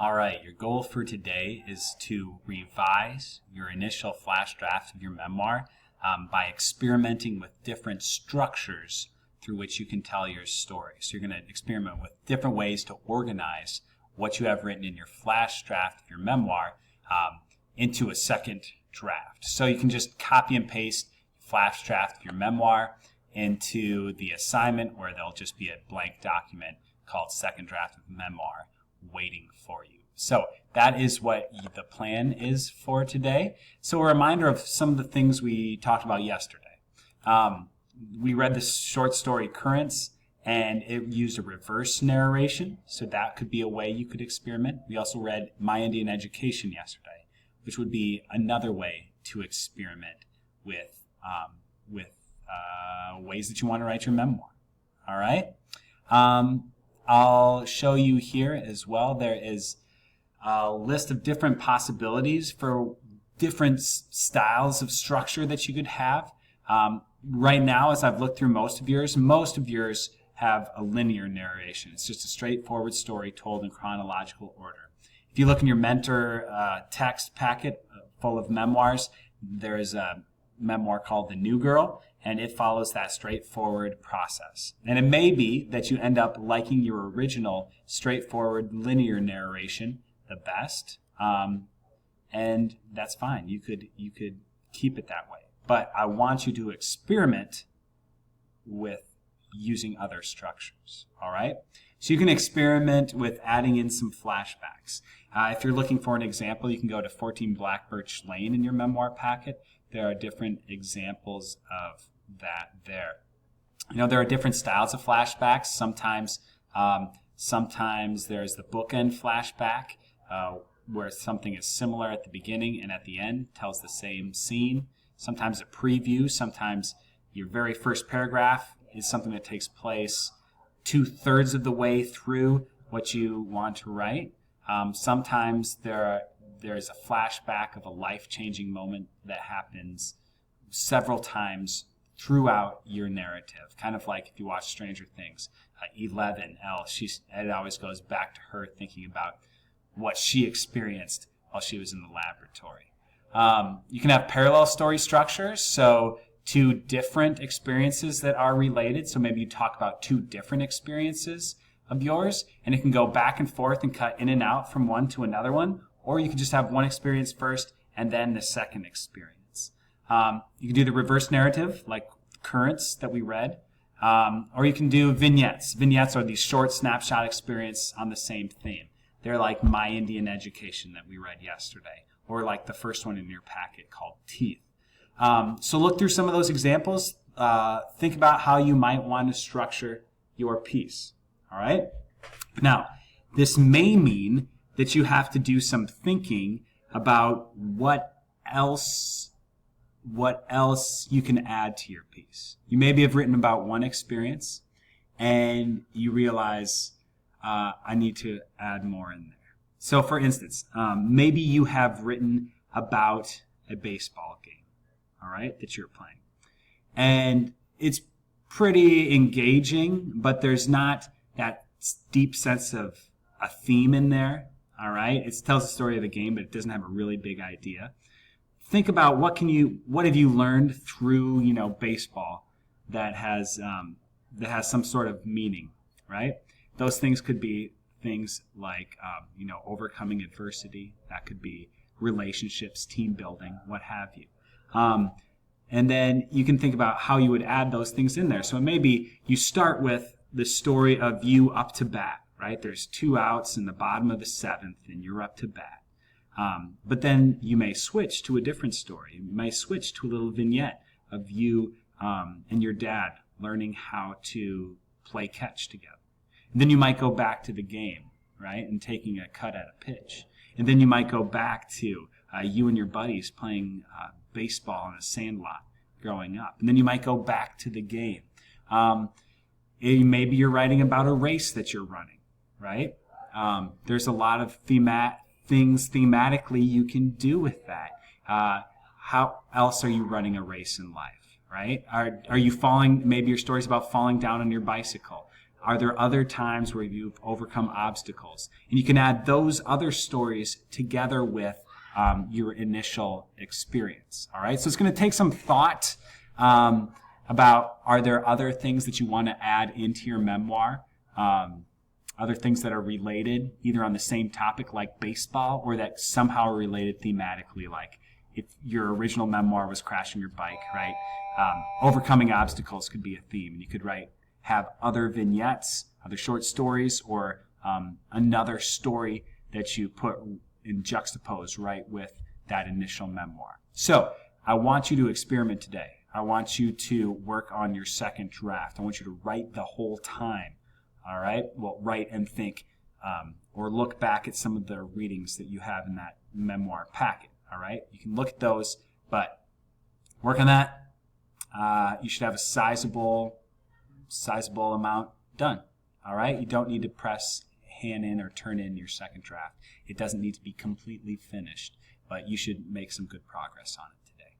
All right, your goal for today is to revise your initial flash draft of your memoir by experimenting with different structures through which you can tell your story. So you're going to experiment with different ways to organize what you have written in your flash draft of your memoir into a second draft. So you can just copy and paste flash draft of your memoir into the assignment where there'll just be a blank document called second draft of memoir waiting for you. So that is what the plan is for today. So a reminder of some of the things we talked about yesterday. We read the short story Currents, and it used a reverse narration, so that could be a way you could experiment. We also read My Indian Education yesterday, which would be another way to experiment with ways that you want to write your memoir. All right? I'll show you here as well. There is a list of different possibilities for different styles of structure that you could have. Right now, as I've looked through most of yours have a linear narration. It's just a straightforward story told in chronological order. If you look in your mentor text packet full of memoirs, there is a memoir called The New Girl, and it follows that straightforward process. And it may be that you end up liking your original straightforward linear narration the best, and that's fine. You could keep it that way. But I want you to experiment with using other structures, all right? So you can experiment with adding in some flashbacks. If you're looking for an example, you can go to 14 Black Birch Lane in your memoir packet. There are different examples of that there. You know, there are different styles of flashbacks. Sometimes there's the bookend flashback, where something is similar at the beginning and at the end, tells the same scene. Sometimes a preview. Sometimes your very first paragraph is something that takes place 2/3 of the way through what you want to write. Sometimes there's a flashback of a life-changing moment that happens several times throughout your narrative. Kind of like if you watch Stranger Things, 11, it always goes back to her thinking about what she experienced while she was in the laboratory. You can have parallel story structures, so two different experiences that are related. So maybe you talk about two different experiences of yours, and it can go back and forth and cut in and out from one to another one. Or you can just have one experience first and then the second experience. You can do the reverse narrative, like Currents that we read. Or you can do vignettes. Vignettes are these short snapshot experience on the same theme. They're like My Indian Education that we read yesterday, or like the first one in your packet called Teeth. So look through some of those examples. Think about how you might want to structure your piece. All right? Now, this may mean that you have to do some thinking about what else you can add to your piece. You maybe have written about one experience, and you realize, I need to add more in there. So for instance, maybe you have written about a baseball game, all right, that you're playing. And it's pretty engaging, but there's not that deep sense of a theme in there, all right? It tells the story of the game, but it doesn't have a really big idea. Think about what have you learned through, baseball that has some sort of meaning, right? Those things could be things like, overcoming adversity. That could be relationships, team building, what have you. And then you can think about how you would add those things in there. So maybe you start with the story of you up to bat, right? There's 2 outs in the bottom of the 7th, and you're up to bat. But then you may switch to a different story. You may switch to a little vignette of you and your dad learning how to play catch together. And then you might go back to the game, right, and taking a cut at a pitch. And then you might go back to you and your buddies playing baseball in a sandlot growing up. And then you might go back to the game. Maybe you're writing about a race that you're running, right? There's a lot of things thematically you can do with that. How else are you running a race in life, right? Are you falling? Maybe your story's about falling down on your bicycle. Are there other times where you've overcome obstacles? And you can add those other stories together with your initial experience. All right, so it's going to take some thought about, are there other things that you want to add into your memoir? Other things that are related, either on the same topic like baseball, or that somehow are related thematically, like if your original memoir was crashing your bike, right? Overcoming obstacles could be a theme. And you could have other vignettes, other short stories, or another story that you put in juxtapose right with that initial memoir. So I want you to experiment today. I want you to work on your second draft. I want you to write the whole time. All right? Well, write and think, or look back at some of the readings that you have in that memoir packet. All right? You can look at those, but work on that. You should have a sizable amount done. All right? You don't need to press hand in or turn in your second draft. It doesn't need to be completely finished, but you should make some good progress on it today.